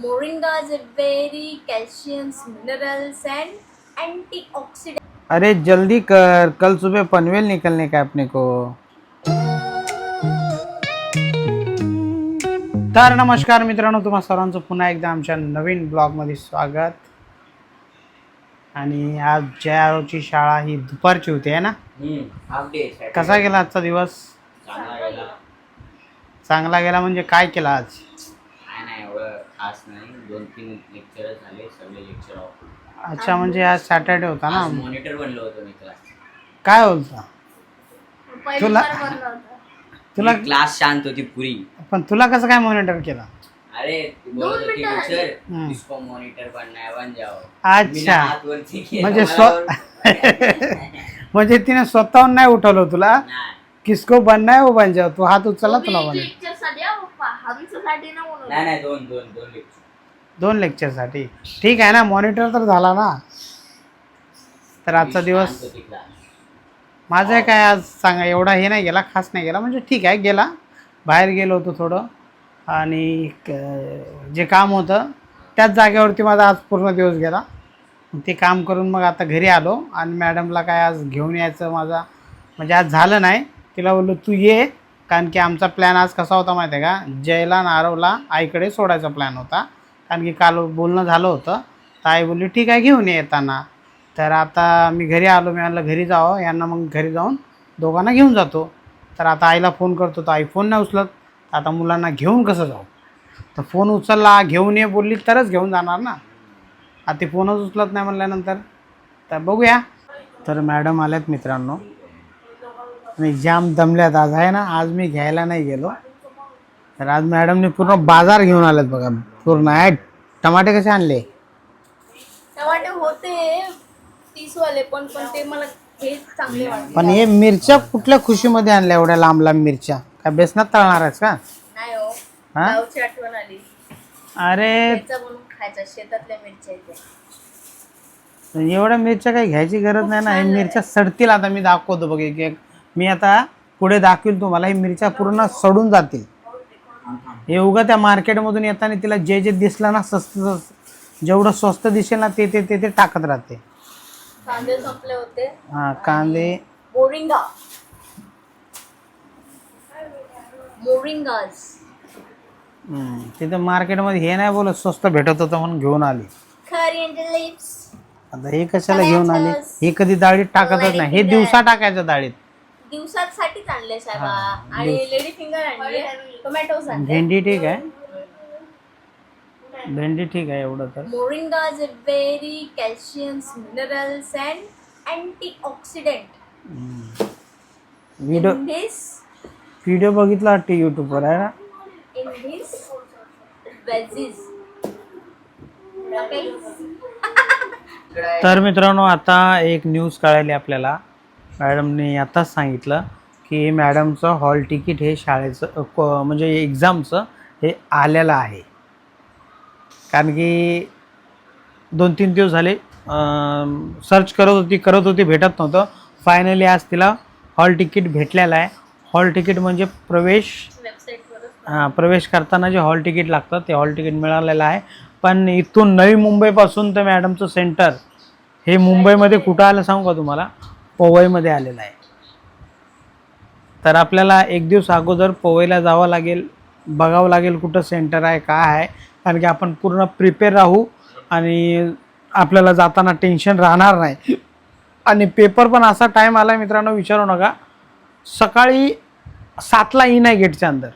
Moringa is a very calcium, minerals and antioxidant. अरे जल्दी कर, कल सुबह पनवेल निकलने का अपने को। तर नमस्कार मित्रांनो, तुम्हा सर्वांचं पुन्हा एकदा आमच्या नवीन ब्लॉगमध्ये स्वागत। आणि आज जयाची शाळा ही दुपारची होती आहे ना। हाफ डे कसा गेला आजचा दिवस? चांगला गेला म्हणजे काय केला आज? काय नाही एवढं खास नाही, 2-3 लेक्चर झाले, सगळे लेक्चर ऑफ। अच्छा, म्हणजे आज सॅटर्डे होता ना। मॉनिटर बनलो होतो मी क्लास। काय बोलता? तुला क्लास शांत होती पुरी, पण तुला कसं काय मॉनिटर केला? अरे बोलत होती टीचर इसको मॉनिटर बनना है, बन जाओ। अच्छा, हात वरती केला, म्हणजे मला म्हणजे तिने स्वतःहून नाही उठवलं तुला? नाही किसको बनना है वो बन जाओ, तू हात उचलला तुला बन। नाही, दोन लेक्चर, 2 लेक्चरसाठी ठीक आहे ना, मॉनिटर तर झाला ना। तर आजचा दिवस माझं काय आज सांगा, एवढा हे नाही गेला, खास नाही गेला, म्हणजे ठीक आहे गेला। बाहेर गेलो होतो थोडं, आणि जे काम होतं त्याच जागेवरती माझा आज पूर्ण दिवस गेला। ते काम करून मग आता घरी आलो, आणि मॅडमला काय आज घेऊन यायचं माझा म्हणजे आज झालं नाही। तिला बोललो तू ये, कारण की आमचा प्लॅन आज कसा होता माहिती आहे का, जयला नारवला आईकडे सोडायचा प्लॅन होता। कारण की काल बोलणं झालं होतं, तर आई बोलली ठीक आहे घेऊन ये येताना। तर आता मी घरी आलो, मी म्हणलं घरी जावं यांना, मग घरी जाऊन दोघांना घेऊन जातो। तर आता आईला फोन करतो, तर आई फोन नाही उचलत। आता मुलांना घेऊन कसं जाऊ? तर फोन उचलला, घेऊन ये बोलली तरच घेऊन जाणार ना। आता ते फोनच उचलत नाही म्हणल्यानंतर तर बघूया। तर मॅडम आल्यात मित्रांनो, मी जाम दमल्यात आज आहे ना। आज मी घ्यायला नाही गेलो, तर आज मॅडमने पूर्ण बाजार घेऊन आलेत बघा पूर्ण। आहे टमाटे कसे आणले? टमाटे होते 30 वाले, पण ते मला हे चांगले वाटले। पण हे मिरच्या कुठल्या खुशीमध्ये आणल्या एवढ्या लांब लांब मिरच्या? काय बेसनात तळणार आहेस का? नाही हो, हा? गावची आठवण आली, अरे त्याचा म्हणून खायचा, शेतातल्या मिरच्या आहेत. एवढ्या मिरच्या काही घ्यायची गरज नाही ना। हे मिरच्या सडतील, आता मी दाखवतो बघ एक एक। मी आता पुढे दाखवेल तुम्हाला, ही मिरच्या पूर्ण सडून जातील। हे उगा त्या मार्केटमधून येताना तिला जे जे दिसलं ना स्वस्त, जेवढं स्वस्त दिसेल ना ते ते ते ते टाकत राहते। कांदे संपले होते। हां, कांदे मोरिंगा, मोरिंगाज तिथं मार्केटमध्ये हे नाही बोलत स्वस्त भेटत होतं म्हणून घेऊन आली। खरी लिप्स आता हे कशाला घेऊन आली? हे कधी डाळीत टाकतच नाही, हे दिवसा टाकायचं डाळीत। दिवसांसाठीच आणले साहेबा। हा, आणि लेडी फिंगर आणले, टोमॅटोज आणले। भेंडी ठीक आहे, भेंडी ठीक आहे एवढं तर। Moringa is a very calcium, minerals and antioxidant video in this बघितला वाटते यूट्यूबवर आहे ना। veggies. Okay. तर मित्रांनो, आता एक न्यूज कळाली आपल्याला। मॅडमने आताच सांगितलं की मॅडमचं हॉल तिकीट हे शाळेचं म्हणजे एक्झामचं हे आलेलं आहे। कारण की 2-3 दिवस झाले सर्च करत होती भेटत नव्हतं। फायनली आज तिला हॉल तिकीट भेटलेलं आहे। हॉल तिकीट म्हणजे प्रवेश करताना जे हॉल तिकीट लागतं ते हॉल तिकीट मिळालेलं आहे। पण इथून नवी मुंबईपासून तर मॅडमचं सेंटर हे मुंबईमध्ये कुठं आलं सांगू का तुम्हाला? पवईमध्ये आलेलं आहे। तर आपल्याला एक दिवस अगोदर पवईला जावं लागेल, बघावं लागेल कुठं सेंटर आहे काय आहे। कारण की आपण पूर्ण प्रिपेअर राहू, आणि आपल्याला जाताना टेन्शन राहणार नाही। आणि पेपर पण असा टाईम आला मित्रांनो, विचारू नका। सकाळी 7ला इन आहे गेटच्या अंदर,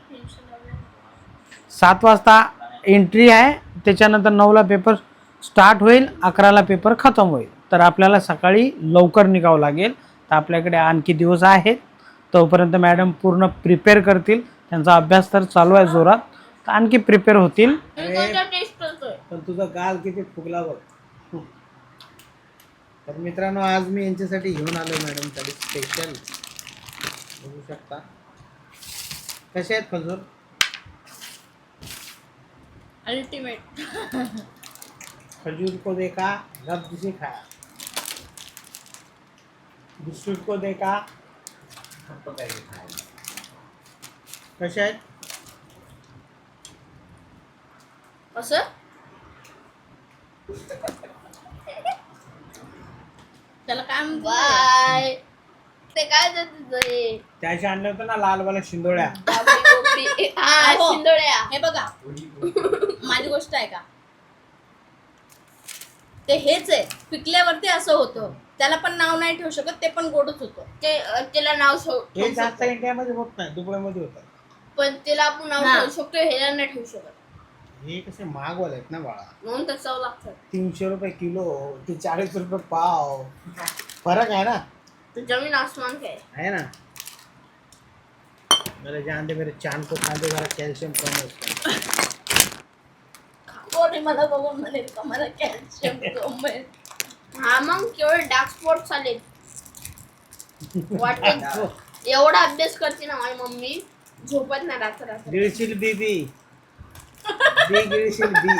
7 वाजता एंट्री आहे, त्याच्यानंतर 9ला पेपर स्टार्ट होईल, 11ला पेपर खतम होईल। तर आपल्याला सकाळी लवकर निघावं लागेल। तर आपल्याकडे आणखी दिवस आहेत, तोपर्यंत मॅडम पूर्ण प्रिपेअर करतील। त्यांचा अभ्यास तर चालू आहे जोरात, तर आणखी प्रिपेअर होतील। पण तुझा गाल किती फुगला बघ। तर मित्रांनो, आज मी यांच्यासाठी घेऊन आलो मॅडमसाठी स्पेशल, बघू शकता कसे आहेत खजूर। अल्टिमेट। खजूर को देखा रब से खाया, बिस्कुट को देखा कसे आहेत? असं त्याला काय बाय ते काय देते त्याचे आणले होते ना लालवाल्या शिंदोळ्या. शिंदोळ्या. हे बघा माझी गोष्ट आहे का, ते हेच आहे पिकल्यावरती असं होतं. त्याला पण नाव नाही ठेवू शकत, ते पण गोडच होतं. ते त्याला नाव हे जास्त इंडियामध्ये होत नाही, दुबईमध्ये होतात. पण त्याला आपण नाव ठेवू शकतो, ह्याला नाही ठेवू शकत. हे कसे महागवाले आहेत ना बाळा. म्हणून तर चव लागतं. 300 रुपये किलो ते 40 रुपये पाव, फरक आहे ना. जमीन आसमान काय आहे ना. मेरे जानते मेरे चांद को खाते जरा कॅल्शियम कम असतं. कोणी मला बघून म्हणेल का मला कॅल्शियम कम आहे. हा मग केवढे डार्क स्पॉट्स आले वाटत. एवढा अभ्यास करते ना माझी मम्मी, झोपत नाही रात्र. गिळशील बीबी बी गिळशील बी.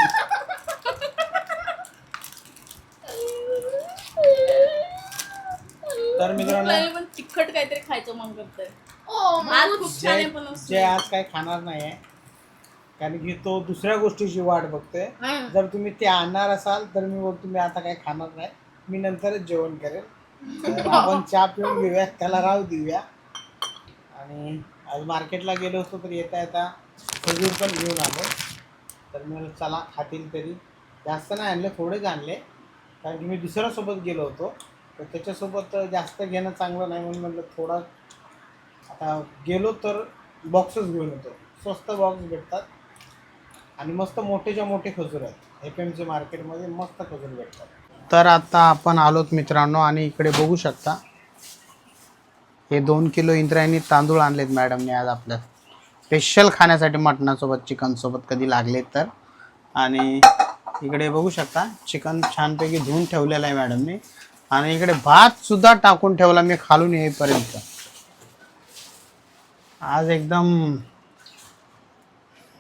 तर मित्रांनो पण तिखट काहीतरी खायचं मन करतंय. खूप छान आहे पण जे आज काय खाणार नाही आहे, कारण की तो दुसऱ्या गोष्टीची वाट बघतोय. जर तुम्ही ते आणणार असाल तर मी बोलतो मी आता काय खाणार नाही, मी नंतरच जेवण करेल. तर आपण चहा पिऊन घेऊया, त्याला राहू देऊया. आणि आज मार्केटला गेलो होतो तर येता येता खजूर पण घेऊन आलो. तर मी चला खातील तरी. जास्त नाही आणले, थोडेच आणले, कारण की मी दुसऱ्यासोबत गेलो होतो तर त्याच्यासोबत जास्त घेणं चांगलं नाही. म्हणून म्हटलं थोडा आता गेलो तर बॉक्सच घेऊन येतो. स्वस्त बॉक्स भेटतात आणि मस्त मोठेच्या मोठे खजूर आहेत. FMC मार्केटमध्ये मस्त खजूर भेटतात. तर आता आपण आलोत मित्रांनो, आणि इकडे बघू शकता हे 2 किलो इंद्रायणी तांदूळ आणलेत मॅडमने आज आपल्या स्पेशल खाण्यासाठी, मटणासोबत चिकनसोबत कधी लागले तर. आणि इकडे बघू शकता चिकन छानपैकी धुवून ठेवलेलं आहे मॅडमने. आणि इकडे भात सुद्धा टाकून ठेवला मी खालून येईपर्यंत. आज एकदम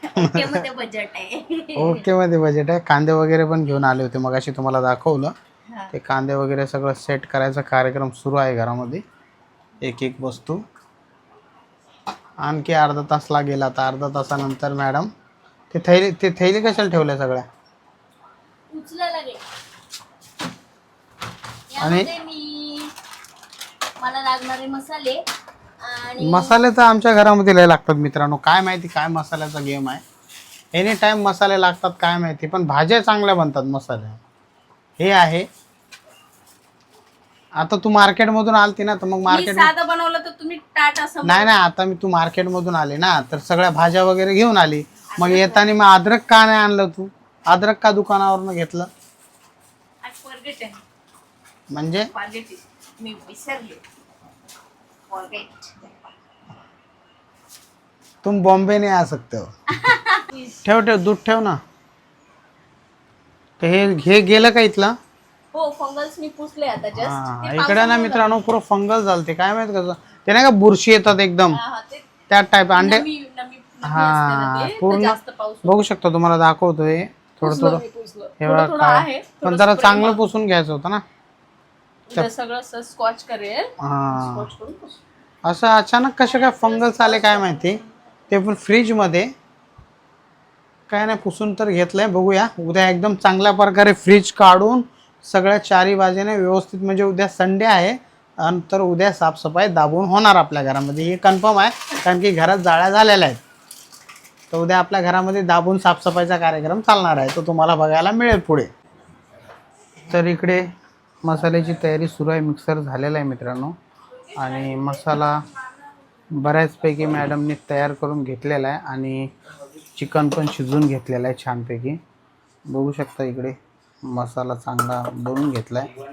ओके मध्ये बजेट आहे. ओके मध्ये बजेट आहे. कांदे वगैरे पण घेऊन आले होते, मगाशी तुम्हाला दाखवलं. ते कांदे वगैरे सगळं सेट करायचा कार्यक्रम सुरू आहे घरामध्ये, एक एक वस्तू. आणखी अर्धा तास लागेल. आता अर्धा तासानंतर मॅडम ते थैली कशाला ठेवल्या सगळ्या उचलायला लागेल. आणि यामध्ये मी मला लागणारे मसाले आणि मसाले तर आमच्या घरामध्ये लय लागतात मित्रांनो. काय माहिती काय मसाल्याचा गेम आहे, एनी टाइम मसाले लागतात काय माहिती. पण भाज्या चांगल्या बनतात मसाले, हे आहे. आता तू मार्केटमधून आलती ना, तर मग मार्केट साधं बनवलं तर तुम्ही टाट असं नाही नाही, आता तू मार्केटमधून आली ना, तर सगळ्या भाज्या वगैरे घेऊन आली. मग येताना मग अद्रक का नाही आणलं तू? अद्रक का दुकानावरनं घेतलं म्हणजे? मी विसरले. तुम बॉम्बे नहीं आ सकते हो. ठेव ठेव दूध ठेव ना. तर हे गेलं का इथलं? हो फंगल्स मी पुसले आता जस्ट. इकडे ना मित्रांनो पुरं फंगल झालते. काय माहित कसं ते नाही का, बुरशी येतात एकदम त्या टाईप अंडे. हा पूर्ण बघू शकता, तुम्हाला दाखवतोय थोडं थोडं. हे बघा, पण जरा चांगलं पुसून घ्यायचं होतं ना. सगळं स्कॉच करेल. हा असं अचानक कसे काय फंगल्स आले काय माहिती. ते पण फ्रीजमध्ये काय नाही, पुसून तर घेतलंय. बघूया उद्या एकदम चांगल्या प्रकारे फ्रीज काढून सगळ्या चारी बाजूने व्यवस्थित, म्हणजे उद्या संडे आहे आणि तर उद्या साफसफाई दाबून होणार आपल्या घरामध्ये, हे कन्फर्म आहे. कारण की घरात जाळ्या झालेल्या आहेत, तर उद्या आपल्या घरामध्ये दाबून साफसफाईचा कार्यक्रम चालणार आहे, तो तुम्हाला बघायला मिळेल पुढे. तर इकडे मसाल्याची तयारी सुरू आहे. मिक्सर झालेला आहे मित्रांनो, आणि मसाला बऱ्याचपैकी मॅडमने तयार करून घेतलेला आहे. आणि चिकन पण शिजवून घेतलेला आहे छानपैकी. बघू शकता इकडे मसाला चांगला बनवून घेतला आहे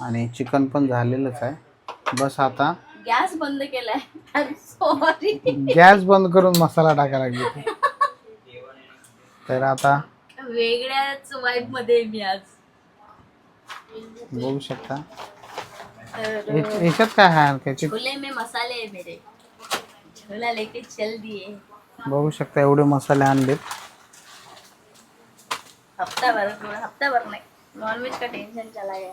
आणि चिकन पण झालेलंच आहे. बस आता गॅस बंद केलाय. सॉरी, गॅस बंद करून मसाला टाकायला लागेल. तर आता वेगळ्याच वाईब मध्ये मी आज. बघू शकता याच्यात काय आहे. छोले में मसाले है मेरे, छोला लेके चल दिए. बघू शकता एवढे मसाले आणलेत. हफ्ताभर नाही, नॉनव्हेज का टेंशन चला गया.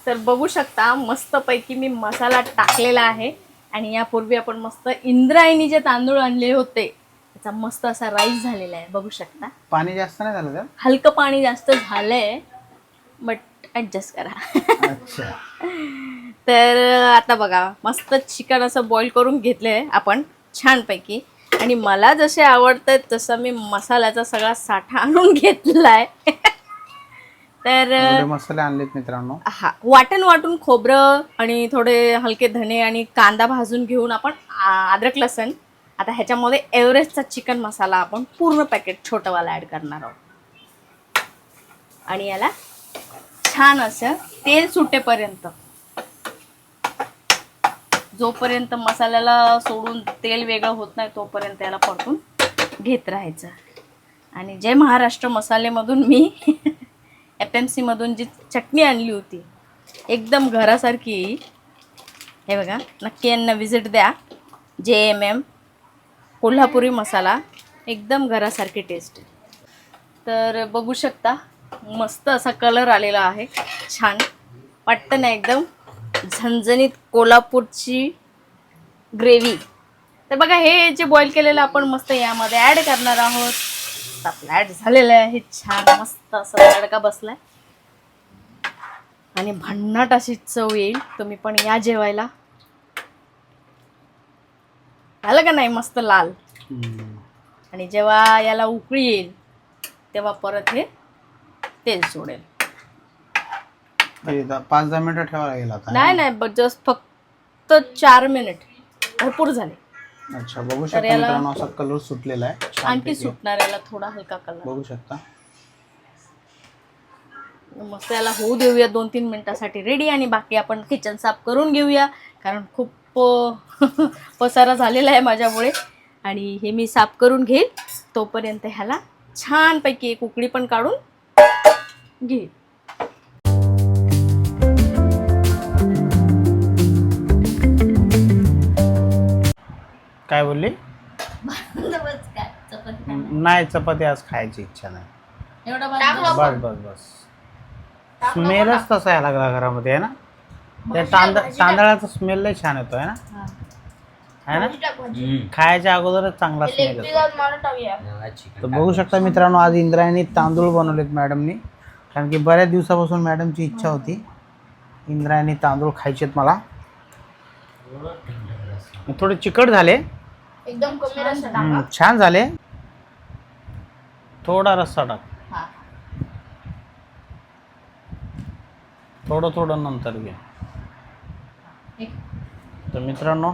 तर बघू शकता मस्त पैकी मी मसाला टाकलेला आहे. आणि यापूर्वी आपण मस्त इंद्रायणी जे तांदूळ आणले होते त्याचा मस्त असा राईस झालेला आहे, बघू शकता. पाणी जास्त नाही झालं त्यात? हलकं पाणी जास्त झालंय, बट ऍडजस्ट करा. अच्छा. तर आता बघा, मस्त चिकन असं बॉईल करून घेतलंय आपण छानपैकी. आणि मला जसे आवडतात तसं मी मसाल्याचा सगळा साठा आणून घेतलाय. तर एवढे मसाले आणलेत मित्रांनो. हा, वाटून खोबरं आणि थोडे हलके धने आणि कांदा भाजून घेऊन आपण अद्रक लसण, आता ह्याच्यामध्ये एव्हरेस्टचा चिकन मसाला आपण पूर्ण पॅकेट छोटंवाला ॲड करणार आहोत. आणि याला छान असं तेल सुटेपर्यंत, जोपर्यंत मसाल्याला सोडून तेल वेगळं होत नाही तोपर्यंत याला परतून घेत राहायचं. आणि जय महाराष्ट्र मसालेमधून मी FMC मधून जी चटणी आणली होती, एकदम घरासारखी. हे बघा, नक्की यांना विजिट द्या. JMM कोल्हापुरी मसाला, एकदम घरासारखी टेस्ट. तर बघू शकता, मस्त असा कलर आलेला आहे, छान वाटतं ना, एकदम झणझणीत कोल्हापूरची ग्रेव्ही. तर बघा, हे जे बॉईल केलेलं आपण मस्त यामध्ये ॲड करणार आहोत. आपलं ॲड झालेलं आहे, छान मस्त असं तडका बसलाय आणि भन्नाट अशी चव येईल. तुम्ही पण या जेवायला. झालं का नाही मस्त लाल? आणि जेव्हा याला उकळी येईल तेव्हा परत हे तेल सोडेल. 5-10 मिनिटं ठेवावं लागेल आता? नाही, जस्ट फक्त 4 मिनिट, भरपूर झाले. अच्छा, बघू शकता मित्रांनो, असा कलर सुटलेला आहे. आणखी सुटणार, याला थोडा हलका कलर बघू शकता. मस्त याला होऊ देऊया 2-3 मिनिटासाठी रेडी. आणि बाकी आपण किचन साफ करून घेऊया, कारण खूप पसारा झालेला आहे माझ्यामुळे. आणि हे मी साफ करून घेईल, तोपर्यंत ह्याला छानपैकी एक उकळी पण काढून घेईल. काय बोलली? नाही, चपाती आज खायची इच्छा नाही. बस स्मेलच तसा आहे लागला घरामध्ये, आहे ना? त्या तांदळाचा स्मेल लय छान येतो, आहे ना? आहे ना? खायच्या अगोदरच चांगला स्मेल येतो. तर बघू शकता मित्रांनो, आज इंद्रायणी तांदूळ बनवलेत मॅडमनी, कारण की बऱ्याच दिवसापासून मॅडमची इच्छा होती इंद्रायणी तांदूळ खायचेत मला. थोडे चिकट झाले, एकदम कमी रस्सा टाका. छान झाले. थोडा रस्सा टाक, थोडं नंतर घे. तर मित्रांनो,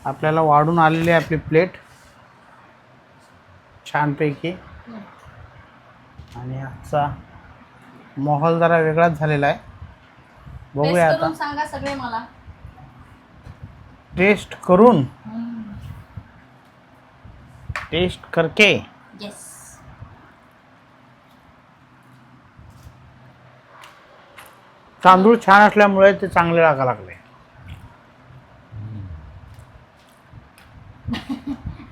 आपल्याला वाढून आलेली आहे आपली प्लेट छानपैकी. आणि आजचा माहोल जरा वेगळाच झालेला आहे. बघूया आता, सांगा सगळे मला टेस्ट करून, टेस्ट करके. येस. तांदूळ छान असल्यामुळे ते चांगले लागा लागले.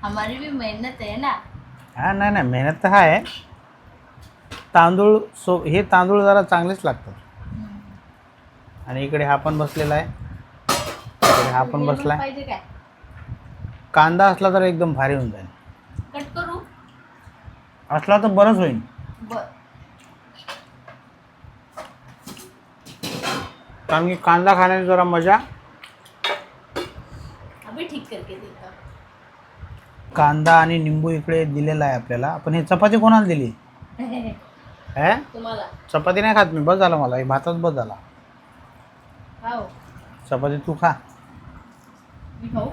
हमारी भी मेहनत है ना. हा, नाही, मेहनत तर आहे. तांदूळ हे तांदूळ जरा चांगलेच लागतात. आणि इकडे हा पण बसलेला आहे, इकडे हा पण बसलाय. पाहिजे काय? कांदा असला तर एकदम भारी होऊन जाईल. कट करू? असला तर बरंच होईल. कारण की कांदा खाण्याची जरा मजा. अभी ठीक करके देता. कांदा आणि निंबू इकडे दिलेला आहे आपल्याला. आपण हे चपाती कोणाला दिली? तुम्हाला. चपाती नाही खात मी, बस झालं मला, हे भातच बस झाला. चपाती तू खा. मी खाऊ?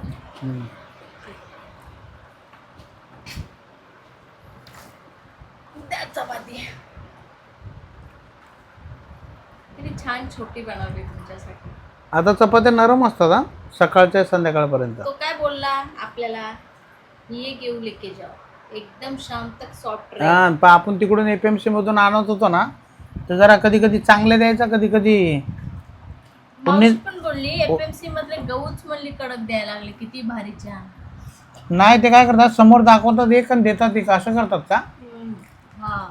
चपाती किती छान छोटी बनवली तुमच्यासाठी. आता चपात्या नरम असतात हा, सकाळच्या संध्याकाळपर्यंत. तो काय बोलला आपल्याला, ये घेऊ लेके जाओ, एकदम शाम तक सॉफ्ट. हा, पण आपण तिकडून FMC मधून आणत होतो ना, तर जरा कधी कधी चांगले द्यायचा, कधी कधी पण बोलली FMC मधले गहूच म्हणली कडक द्यायला लागले. किती भारी चहा. नाही, ते काय करतात, समोर दाखवतात एक आणि देतात एक, असं करतात का? हा,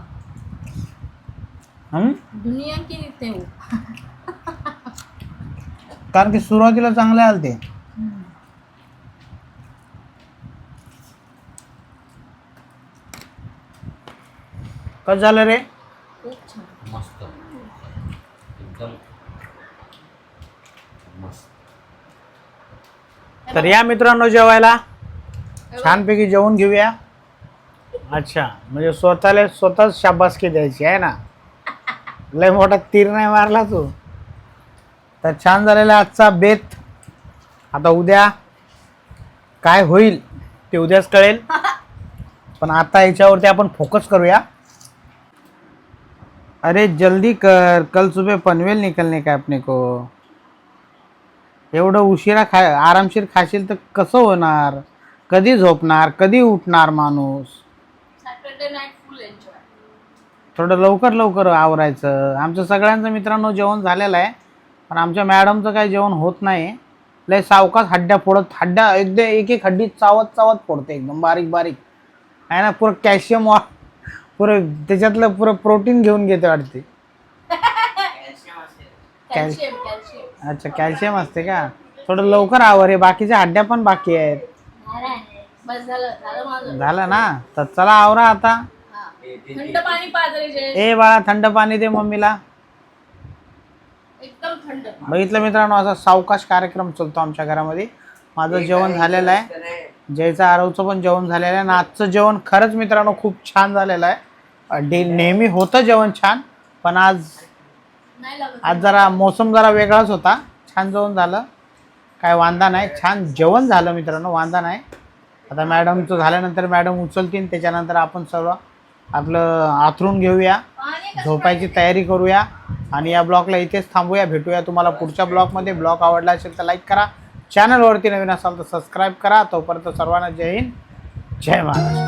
दुनिया की नीते हो. कारण की सुरुवातीला चांगले आलते. कसं झालं रे? खूप छान. मस्त एकदम मस्त. तर या मित्रांनो जेवायला, छानपैकी जेवून घेऊया. अच्छा, म्हणजे स्वतःच शाबासकी द्यायची आहे ना, लय मोठा तीर नाही मारला तू. तर छान झालेला आजचा बेत. आता उद्या काय होईल ते उद्याच कळेल, पण आता याच्यावरती आपण फोकस करूया. अरे जल्दी कर, कल सुबह पनवेल निकलने का अपने को. एवढं उशिरा आरामशीर खाशील तर कसं होणार? कधी झोपणार, कधी उठणार माणूस? सॅटर्डे नाईट फुल एन्जॉय. थोडं लवकर आवरायचं. आमचं सगळ्यांचं मित्रांनो जेवण झालेलं आहे, पण आमच्या मॅडमचं काही जेवण होत नाही. लय सावकाश हड्ड्या फोडत, हड्ड्या एकदम एक एक हड्डी चावत फोडते, एकदम बारीक बारीक आहे ना. पुरं कॅल्शियम पुरं त्याच्यातलं पुरं प्रोटीन घेऊन घेते वाटते. कॅल्शियम. अच्छा, कॅल्शियम असते का? थोडं लवकर आवर, हे बाकीच्या हड्ड्या पण बाकी आहेत. बस झालं माझं. झालं ना, तर चला आवरा आता. हा. थंड पाणी पाजरे जयेश. ए बाळा, थंड पाणी दे मम्मीला. एकदम थंड. बघितलं मित्रांनो, असा सावकाश कार्यक्रम चालतो आमच्या घरामध्ये. माझं जेवण झालेलं आहे, जयचं आरवचं पण जेवण झालेलं आहे. आणि आजचं जेवण खरंच मित्रांनो खूप छान झालेलं आहे. नेहमी होतं जेवण छान, पण आज नाही लागत. जरा मोसम जरा वेगळाच होता. छान जेवण झालं, काय वांदा नाही. छान जेवण झालं मित्रांनो, वांदा नाही. आता मॅडमचं झाल्यानंतर मॅडम उचलतील, त्याच्यानंतर आपण सर्व आपलं आथरून घेऊया, झोपायची तयारी करूया आणि या ब्लॉगला इथेच थांबूया. भेटूया तुम्हाला पुढच्या ब्लॉगमध्ये. ब्लॉग आवडला असेल तर लाईक करा, चॅनलवरती नवीन असाल तर सबस्क्राईब करा. तोपर्यंत सर्वांना जय हिंद, जय महाराष्ट्र.